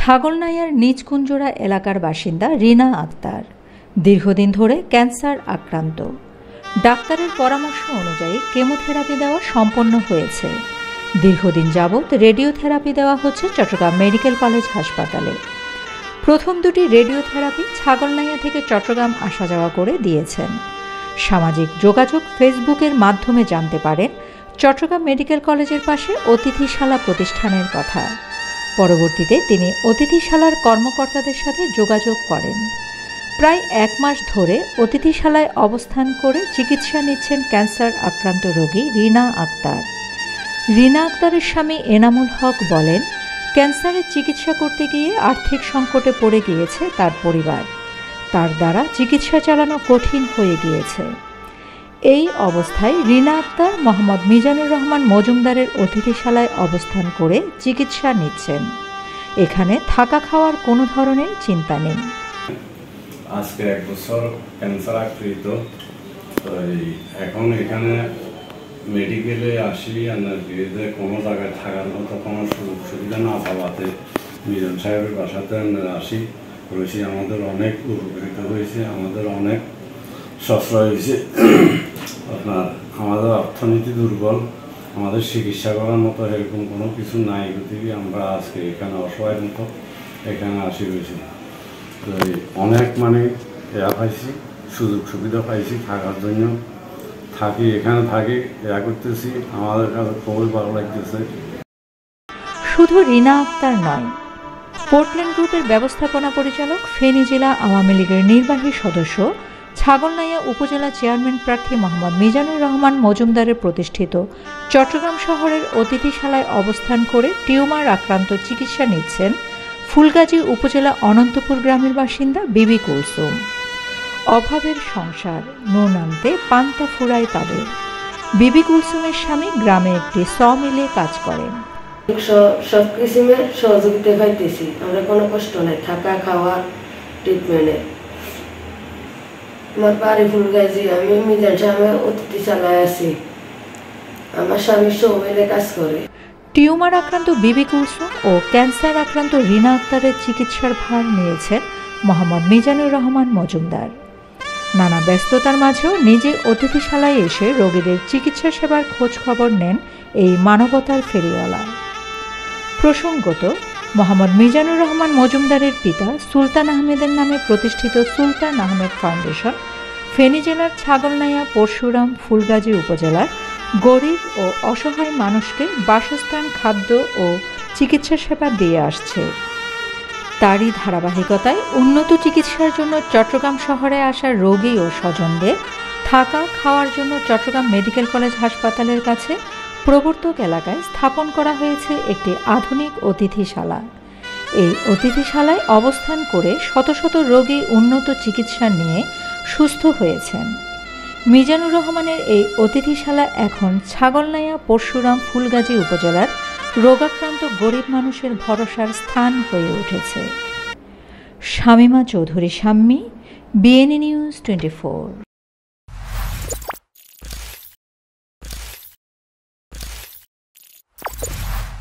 ছাগলনাইয়ার নিচকুঞ্জরা এলাকার বাসিন্দা রিনা আক্তার দীর্ঘদিন ধরে ক্যান্সার আক্রান্ত। ডাক্তারের পরামর্শ অনুযায়ী কেমোথেরাপি দেওয়া সম্পন্ন হয়েছে। দীর্ঘদিন যাবৎ রেডিওথেরাপি দেওয়া হচ্ছে চট্টগ্রাম মেডিকেল কলেজ হাসপাতালে। প্রথম দুটি রেডিওথেরাপি ছাগলনাইয়া থেকে চট্টগ্রাম আসা যাওয়া করে দিয়েছেন। সামাজিক যোগাযোগ ফেসবুকের মাধ্যমে জানতে পারেন চট্টগ্রাম মেডিকেল কলেজের পাশে অতিথিশালা প্রতিষ্ঠানের কথা। পরবর্তীতে তিনি অতিথিশালার কর্মকর্তাদের সাথে যোগাযোগ করেন। প্রায় 1 মাস ধরে অতিথিশালায় অবস্থান করে চিকিৎসা নিচ্ছেন ক্যান্সার আক্রান্ত রোগী রিনা আক্তার। রিনা আক্তারের স্বামী এনামুল হক বলেন, ক্যান্সারের চিকিৎসা করতে গিয়ে আর্থিক সংকটে পড়ে গিয়েছে তার পরিবার। তার দ্বারা চিকিৎসা চালানো কঠিন হয়ে গিয়েছে। এই অবস্থায় রিনা আক্তার মোহাম্মদ মিজানুর রহমান মজুমদারের অতিথিশালায় অবস্থান করে চিকিৎসা নিচ্ছেন। এখানে থাকা খাওয়ার কোনো ধরনের চিন্তা নেই। আজকে 1 বছর ক্যান্সার আক্রান্ত, এখন এখানে মেডিকেলে আসি কোনো জায়গায় থাকার মতো কোনো সুযোগ সুবিধা না পাওয়াতে মিজান সাহেবের বাসাতে আসি রয়েছি। আমাদের অনেক উপকৃত হয়েছে, আমাদের অনেক সাশ্রয় হয়েছে। আমাদের অর্থনীতি দুর্বল, আমাদের চিকিৎসা করার মতো এরকম কোনো কিছু নাই। গতিকে আমরা আজকে এখানে অসহায়ের মতো এখানে আসি রয়েছি। তো অনেক পাইছি, সুযোগ সুবিধা পাইছি থাকার জন্য। এখানে থাকি করতেছি, আমাদের কাছে খুবই ভালো লাগতেছে। শুধু রিনা আক্তার নয়, পোর্টল্যান্ড গ্রুপের ব্যবস্থাপনা পরিচালক, ফেনী জেলা আওয়ামী লীগের নির্বাহী সদস্য, ছাগলনাইয়া উপজেলা চেয়ারম্যান প্রার্থী মোহাম্মদ মিজানুর রহমান মজুমদারের প্রতিষ্ঠিত চট্টগ্রাম শহরের অতিথিশালায় অবস্থান করে টিউমার আক্রান্ত চিকিৎসা নিচ্ছেন ফুলগাজী উপজেলা অনন্তপুর গ্রামের বাসিন্দা বিবি কুলসুম। অভাবের সংসার, নুন আনতে পান্তা ফুরায় তাদের। বিবি কুলসুমের স্বামী গ্রামে একটি মিলে কাজ করেন। সব কিসিমের সহযোগিতা পাইতেছি, আমরা কোনো কষ্ট নাই থাকা খাওয়া ট্রিটমেন্টে। আমার বাড়ি ফুলগাজী, আমি মিজান সাহেবের অতিথিশালায় আছি। আমার স্বামী মিলে কাজ করে। টিউমার আক্রান্ত বিবি কুলসুম ও ক্যান্সার আক্রান্ত রিনা আক্তারের চিকিৎসার ভার নিয়েছেন মোহাম্মদ মিজানুর রহমান মজুমদার। নানা ব্যস্ততার মাঝেও নিজে অতিথিশালায় এসে রোগীদের চিকিৎসা সেবার খোঁজ খবর নেন এই মানবতার ফেরিওয়ালা। প্রসঙ্গত, মোহাম্মদ মিজানুর রহমান মজুমদারের পিতা সুলতান আহমেদের নামে প্রতিষ্ঠিত সুলতান আহমেদ ফাউন্ডেশন ফেনী জেলার ছাগলনাইয়া, পরশুরাম, ফুলগাজী উপজেলার গরিব ও অসহায় মানুষকে বাসস্থান, খাদ্য ও চিকিৎসা সেবা দিয়ে আসছে। তারই ধারাবাহিকতায় উন্নত চিকিৎসার জন্য চট্টগ্রাম শহরে আসা রোগী ও স্বজনদের থাকা খাওয়ার জন্য চট্টগ্রাম মেডিকেল কলেজ হাসপাতালের কাছে প্রবর্তক এলাকায় স্থাপন করা হয়েছে একটি আধুনিক অতিথিশালা। এই অতিথিশালায় অবস্থান করে শত শত রোগী উন্নত চিকিৎসা নিয়ে সুস্থ হয়েছেন। মিজানুর রহমানের এই অতিথিশালা এখন ছাগলনাইয়া, পরশুরাম, ফুলগাজী উপজেলার রোগাক্রান্ত গরিব মানুষের ভরসার স্থান হয়ে উঠেছে। Shamima Chowdhury, Shammi, BNA news 24।